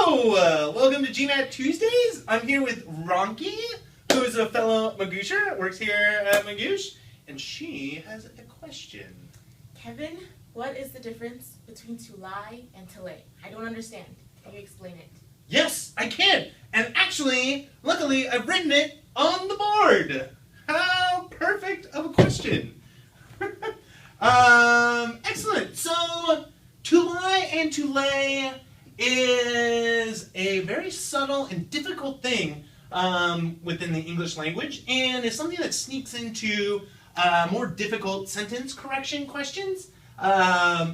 Hello! Welcome to GMAT Tuesdays. I'm here with Ronki, who is a fellow Magoosher, works here at Magoosh, and she has a question. Kevin, what is the difference between to lie and to lay? I don't understand. Can you explain it? Yes, I can. And actually, luckily, I've written it on the board. How perfect of a question. Excellent. So, to lie and to lay is a very subtle and difficult thing within the English language, and is something that sneaks into more difficult sentence correction questions,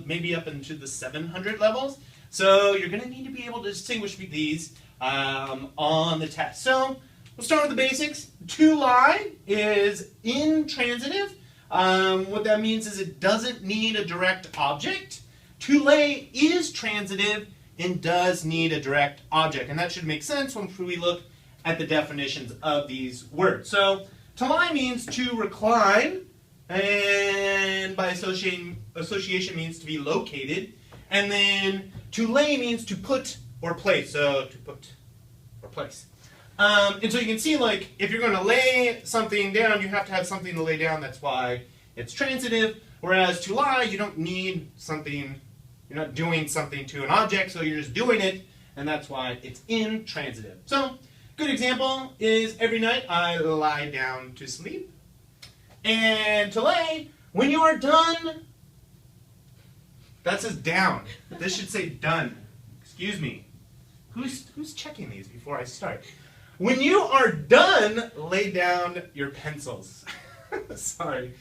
maybe up into the 700 levels. So you're going to need to be able to distinguish these on the test. So we'll start with the basics. To lie is intransitive. What that means is it doesn't need a direct object. To lay is transitive and does need a direct object. And that should make sense when we look at the definitions of these words. So to lie means to recline, and by association means to be located. And then to lay means to put or place. So to put or place. And so you can see, like, if you're going to lay something down, you have to have something to lay down. That's why it's transitive. Whereas to lie, you don't need something. You're not doing something to an object, so you're just doing it, and that's why it's intransitive. So, good example is every night I lie down to sleep. And to lay, when you are done, that says down. This should say done. Excuse me. Who's checking these before I start? When you are done, lay down your pencils. Sorry.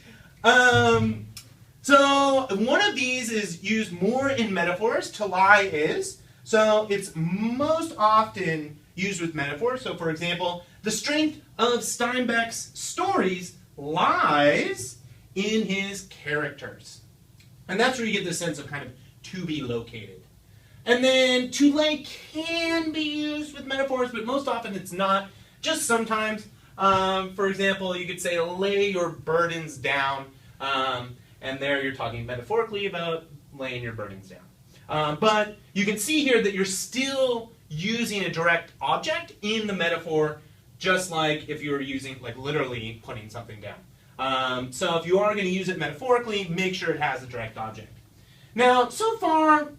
So one of these is used more in metaphors. To lie is. So it's most often used with metaphors. So for example, the strength of Steinbeck's stories lies in his characters. And that's where you get the sense of kind of to be located. And then to lay can be used with metaphors, but most often it's not. Just sometimes. For example, you could say lay your burdens down. And there you're talking metaphorically about laying your burdens down. But you can see here that you're still using a direct object in the metaphor, just like if you were using, like, literally putting something down. So if you are going to use it metaphorically, make sure it has a direct object. Now, so far,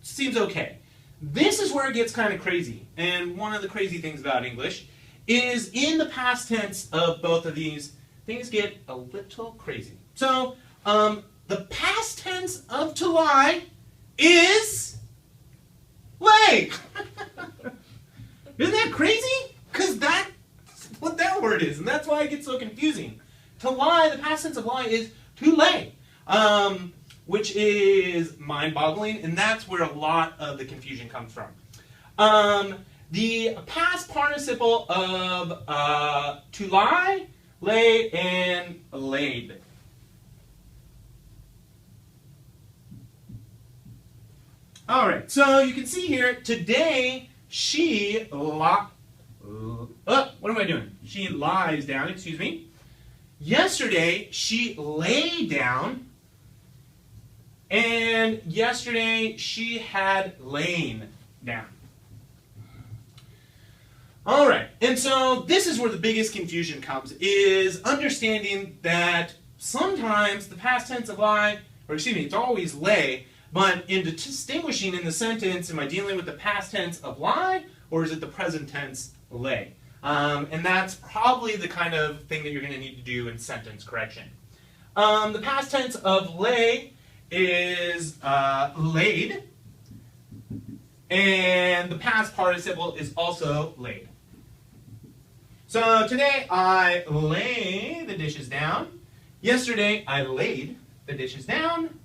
seems okay. This is where it gets kind of crazy. And one of the crazy things about English is in the past tense of both of these, things get a little crazy. So, the past tense of to lie is lay. Isn't that crazy? Because that's what that word is, and that's why it gets so confusing. To lie, the past tense of lie is to lay, which is mind-boggling, and that's where a lot of the confusion comes from. The past participle of to lie, lay, and laid. All right, so you can see here, today she what am I doing? She lies down, excuse me. Yesterday she lay down, and yesterday she had lain down. All right, and so this is where the biggest confusion comes, is understanding that sometimes the past tense of lie, or excuse me, it's always lay, but in distinguishing in the sentence, am I dealing with the past tense of lie, or is it the present tense lay? And that's probably the kind of thing that you're going to need to do in sentence correction. The past tense of lay is laid, and the past participle is also laid. So today I lay the dishes down. Yesterday I laid the dishes down.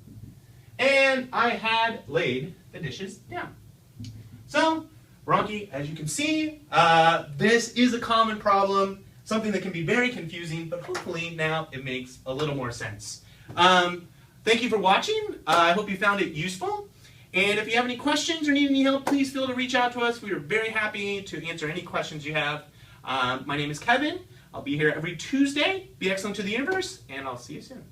And I had laid the dishes down. So, Ronki, as you can see, this is a common problem, something that can be very confusing, but hopefully now it makes a little more sense. Thank you for watching. I hope you found it useful. And if you have any questions or need any help, please feel to reach out to us. We are very happy to answer any questions you have. My name is Kevin. I'll be here every Tuesday. Be excellent to the universe, and I'll see you soon.